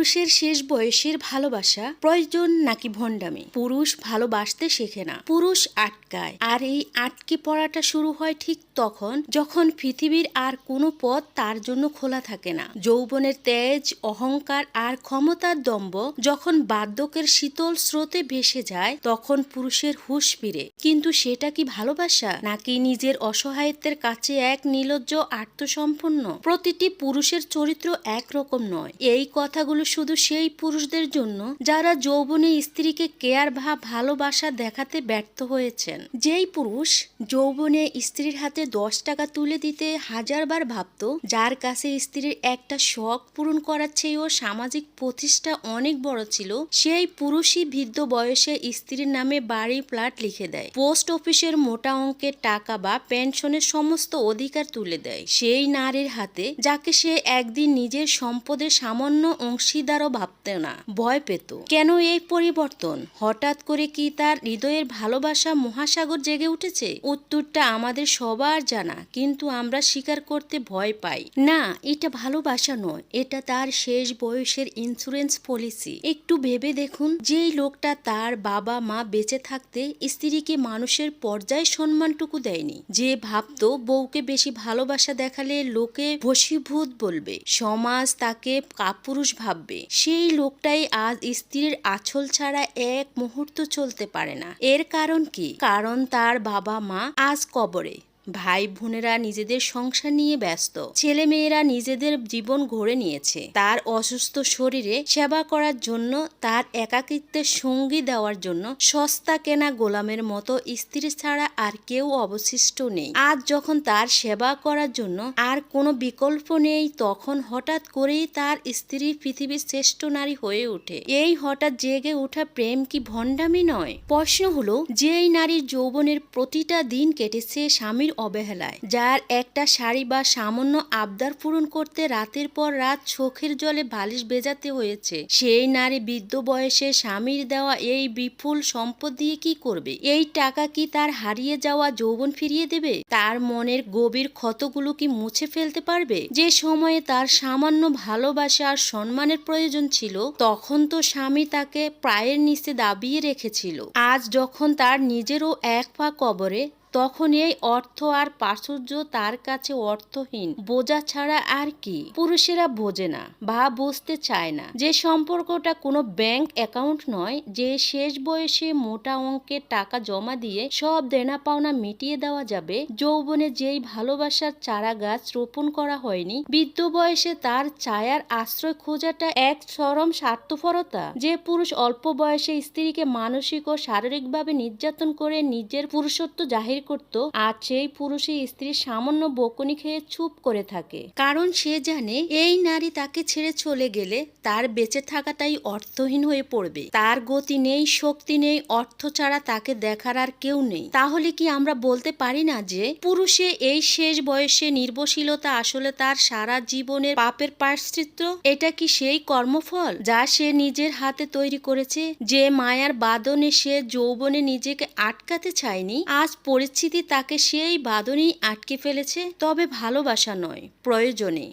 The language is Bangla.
পুরুষের শেষ বয়সের ভালোবাসা প্রয়োজন নাকি ভণ্ডামি? পুরুষ ভালোবাসতে শেখে না, পুরুষ আটকায়। আর এই আটকে পড়াটা শুরু হয় ঠিক তখন যখন পৃথিবীর আর কোনো পথ তার জন্য খোলা থাকে না। যৌবনের তেজ, অহংকার আর ক্ষমতার দম্ভ যখন বার্ধক্যের শীতল স্রোতে ভেসে যায়, তখন পুরুষের হুঁশ ফিরে। কিন্তু সেটা কি ভালোবাসা, নাকি নিজের অসহায়ত্বের কাছে এক নির্লজ্জ আত্মসম্পন্ন? প্রতিটি পুরুষের চরিত্র একরকম নয়। এই কথাগুলো শুধু সেই পুরুষদের জন্য যারা যৌবনে স্ত্রীকে কেয়ার বা ভালোবাসা দেখাতে ব্যর্থ হয়েছেন। যেই পুরুষ যৌবনে স্ত্রীর হাতে 10 টাকা তুলে দিতে হাজারবার ভাবত, যার কাছে স্ত্রীর একটা শখ পূরণ করার চেয়েও সামাজিক প্রতিষ্ঠা অনেক বড় ছিল, সেই পুরুষই বৃদ্ধ বয়সে স্ত্রীর নামে বাড়ি ফ্ল্যাট লিখে দেয়, পোস্ট অফিসের মোটা অঙ্কের টাকা বা পেনশনের সমস্ত অধিকার তুলে দেয় সেই নারীর হাতে, যাকে সে একদিন নিজের সম্পদের সামান্য অংশীদারও ভাবতে না, ভয় পেত। কেন এই পরিবর্তন? হঠাৎ করে কি তার হৃদয়ের ভালোবাসা মহাসাগর জেগে উঠেছে? উত্তরটা আমাদের সবার জানা, কিন্তু আমরা স্বীকার করতে ভয় পাই। না, এটা ভালোবাসা নয়, এটা তার শেষ বয়সের ইন্স্যুরেন্স পলিসি। একটু ভেবে দেখুন, যেই লোকটা তার বাবা মা বেঁচে থাকতে স্ত্রীকে মানুষের পর্যায়ে সম্মানটুকু দেয়নি, যে ভাবতো বউকে বেশি ভালোবাসা দেখালে লোকে বশীভূত বলবে, সমাজ তাকে কাপুরুষ ভাববে, সেই লোকটাই আজ স্ত্রীর আঁচল ছাড়া এক মুহূর্ত চলতে পারে না। এর কারণ কি? কারণ তার বাবা মা আজ কবরে, ভাই বোনেরা নিজেদের সংসার নিয়ে ব্যস্ত, ছেলে মেয়েরা নিজেদের জীবন গড়ে নিয়েছে। তার অসুস্থ শরীরে সেবা করার জন্য, তার একাকিত্বের সঙ্গী দেওয়ার জন্য সস্তা কেনা গোলামের মতো স্ত্রী ছাড়া আর কেউ অবশিষ্ট নেই। আজ যখন তার সেবা করার জন্য আর কোনো বিকল্প নেই, তখন হঠাৎ করেই তার স্ত্রী পৃথিবীর শ্রেষ্ঠ নারী হয়ে ওঠে। এই হঠাৎ জেগে ওঠা প্রেম কি ভণ্ডামি নয়? প্রশ্ন হলো, যেই নারীর যৌবনের প্রতিটা দিন কেটেছে স্বামীর অবহেলায়, যার একটা শাড়ি বা সামান্য আবদার পূরণ করতে রাতের পর রাত চোখের জলে বালিশ ভেজাতে হয়েছে, সেই নারী বৃদ্ধ বয়সে স্বামীর দেওয়া এই বিপুল সম্পদ দিয়ে কি করবে? এই টাকা কি তার হারিয়ে যাওয়া যৌবন ফিরিয়ে দেবে? তার মনের গভীর ক্ষতগুলো কি মুছে ফেলতে পারবে? যে সময়ে তার সামান্য ভালোবাসা আর সম্মানের প্রয়োজন ছিল, তখন তো স্বামী তাকে পায়ের নিচে দাবিয়ে রেখেছিল। আজ যখন তার নিজেরও এক পা কবরে, তখন এই অর্থ আর প্রাচুর্য তার কাছে অর্থহীন, বোঝা ছাড়া আর কি। পুরুষেরা বোঝে না বা বুঝতে চায় না যে সম্পর্কটা কোনো ব্যাংক অ্যাকাউন্ট নয়, যে শেষ বয়সে মোটা অঙ্কের টাকা জমা দিয়ে সব দেনা পাওনা মিটিয়ে দেওয়া যাবে। যৌবনে যেই ভালোবাসার চারা গাছ রোপণ করা হয়নি, বৃদ্ধ বয়সে তার ছায়ার আশ্রয় খোঁজাটা এক চরম স্বার্থপরতা। যে পুরুষ অল্প বয়সে স্ত্রীকে মানসিক ও শারীরিকভাবে নির্যাতন করে নিজের পুরুষত্ব জাহির করত, আর সেই পুরুষই স্ত্রীর সামান্য বকুনি খেয়ে চুপ করে থাকে, কারণ সে জানে এই নারী তাকে ছেড়ে চলে গেলে তার বেঁচে থাকাটাই অর্থহীন হয়ে পড়বে। তার গতি নেই, শক্তি নেই, অর্থ ছাড়া তাকে দেখার আর কেউ নেই। তাহলে কি আমরা বলতে পারি না যে পুরুষে এই শেষ বয়সে নির্ভরশীলতা আসলে তার সারা জীবনের পাপের প্রায়শ্চিত্ত? এটা কি সেই কর্মফল যা সে নিজের হাতে তৈরি করেছে? যে মায়ার বাঁধনে সে যৌবনে নিজেকে আটকাতে চায়নি, আজ পরিস্থিতি তাকে সেই বাঁধনেই আটকে ফেলেছে। তবে ভালোবাসা নয়, প্রয়োজনে।